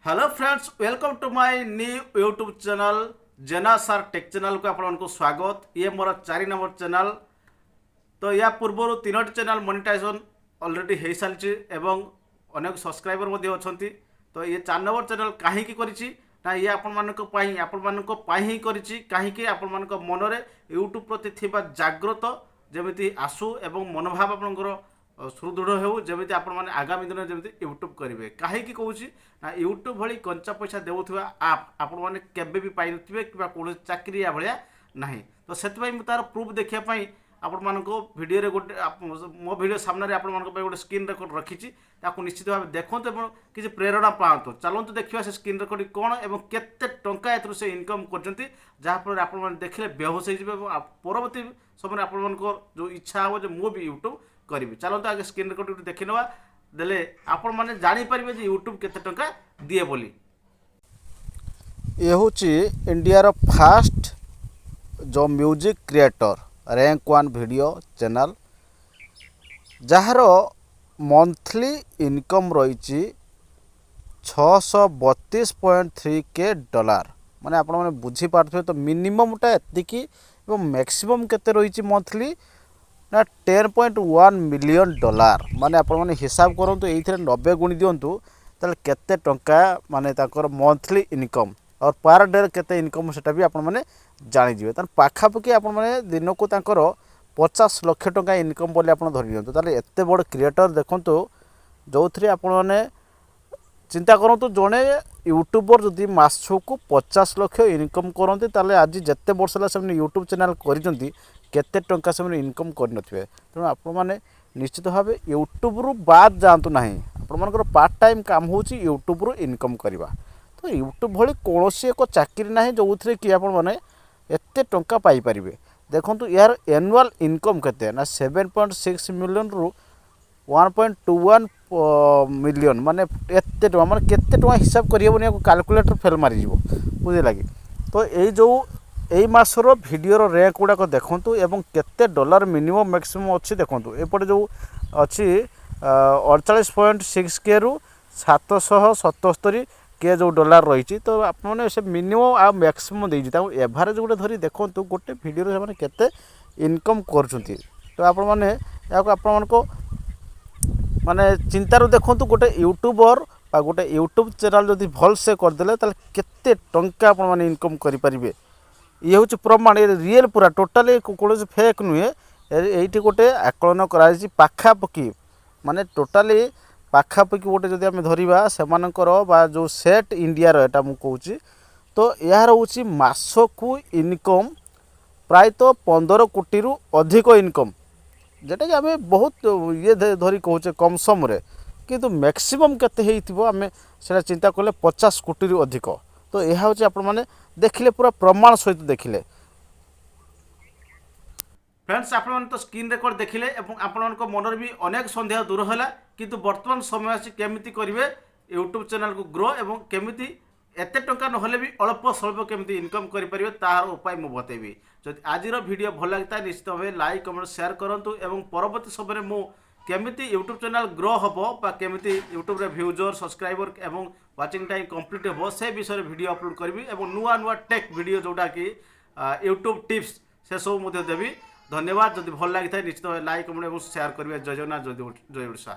Hello friends, welcome to my new YouTube channel Jena sir tech channel को आपको स्वागत। ये मोर 4 नंबर चैनल। तो या पूर्व 3टी चैनल मोनिटाइजेशन ऑलरेडी हो सारी एवं अनेक सब्सक्राइबर अच्छी। तो ये 4 नंबर चैनल कहीं ना ये आपण ही कहीं आपण मन में यूट्यूब प्रति थिबा जागृत जमी आसू एवं मनोभाव आपंकर सुदृढ़ हो जमी आपण आगामी दिन जमी यूट्यूब करेंगे। कहीं कौच ना यूट्यूब भली कंचा पैसा देउथुवा आप आपण मैंने केबे भी पाई नथिबे कि कौन चाकरी या भाया ना। तो से तार प्रूफ देखापी आपण मान भिडियो रे गोटे मो भिडियो सामने आपण मान गोटे स्क्रीन रेकर्ड रखी निश्चित भाव देखो और किसी प्रेरणा पातु। चलतु देखा से स्क्रीन रेकर्डिंग कौन और केते टंका से इनकम करछंती जहाँफल आप देखले बेहोश हो परवर्ती समय आपण जो इच्छा हो मु भी यूट्यूब करी। चलते आगे स्क्रीन रेकर्डिंग देखी ना देले आपण माने जानी परिबे जे यूट्यूब केते टंका दिए बोली। ये हूँ इंडिया फास्ट जो music creator rank 1 video channel jar monthly income रही 632.3 के डॉलर माने आपण माने बुझी पारथबे। तो मिनिममटा एतिकी एवं मैक्सिमम केते रही मंथली ना 10.1 मिलियन डॉलर। माने आपण माने हिसाब करंतु एइथरे 90 गुणी दियंतु ताले केते टंका माने ताकर मंथली इनकम और पर डे केते इनकम सेटा भी आपण माने जानि जिवे। तान पाखापकी आपण माने दिन को ताकर 50 लाख टंका इनकम बोली आपण धरि दियंतु। ताले एते बड़ क्रिएटर देखंतु जो थ्री आपण माने चिंता करंतु जणे यूट्यूबर जदि मासको 50 लाख इनकम करंती ताले आज जत्ते वर्ष ला से यूट्यूब चैनल करिसंती केते टंका से इनकम करनथिबे। तेणु आपण माने निश्चित भाव यूट्यूब रु बाद जातु नाही। आपण मानकर पार्ट टाइम काम होची यूट्यूब रु इनकम करबा। तो यूट्यूब भली कोनोसी एक चाकरी नाही जो थ्रे कि आपण माने एते टंका पाई परिबे। देखंतु यार एनुअल इनकम केते ना 7.6 मिलियन रु 1.21 मिलियन माने एते टंका माने केते टंका हिसाब करियबनी कैलकुलेटर फेल मारि जिवो बुझे लागी। तो एई जो एई मासर वीडियो रैंक गुड़ाक देखंतु एवं केते डॉलर मिनिमम मैक्सिमम अच्छी देखंतु। एपटे जो अच्छी 48.6 के रु 777 के जो डॉलर रही। तो आपने से मिनिमम आ मैक्सिमम देजी एवरेज गोटे धरी देखंतु गोटे वीडियो से माने केते इनकम करछंती। तो आपण माने याको आपण को माने चिंतार देखंतु गोटे यूट्यूबर बा गोटे यूट्यूब चैनल जदि भल से कर देले ताले केते टंका आपण माने इनकम करि परिबे। ये हूँ प्रमाण ये रियल पूरा टोटाली कौन फेक नुहे। ये गोटे आकलन कराई पाखापखी माने टोटाली पाखापखी गोटे जदि आम धरवा से जो सेट इंडिया एटा मु कहूँ। तो यार हूँ मासकू इनकम प्रायतः 15 कोटी रु अधिक इनकम जेटा कि आम बहुत ये धरी कहूचे कम समय किंतु मैक्सिमम केते आम से चिंता कले 50 कोटी रु अधिक। तो यह हूँ आपण माने देखिले पूरा प्रमाण सहित देखिले। फ्रेंड्स आपण तो स्क्रीन रेकर्ड देखिले एवं आपण मन भी अनेक संदेह दूर होला किंतु वर्तमान समय आसी केमिति करिवे यूट्यूब चैनल को ग्रो एवं केमिति एते टंका नहले भी अल्प स्वल्प केमिति इनकम करि परिवे तार उपाय मु बतेबी। जदि आजिर वीडियो भल लागता निश्चित भाव लाइक कमेंट शेयर करंतु एवं परवर्ती समय मु केमिति यूट्यूब चैनल ग्रो हबो बा केमिति यूट्यूब रे व्यूजर सब्सक्राइबर एवं वाचिंग टाइम कंप्लीट हो से विषय वीडियो अपलोड करी एवं नुआ नुआ टेक वीडियो जोटा कि यूट्यूब टिप्स से सब देवी। धन्यवाद। जदि भल लगी निश्चित लाइक कमेंट और शेयर करेंगे। जय जगन्नाथ, जय ओडिशा।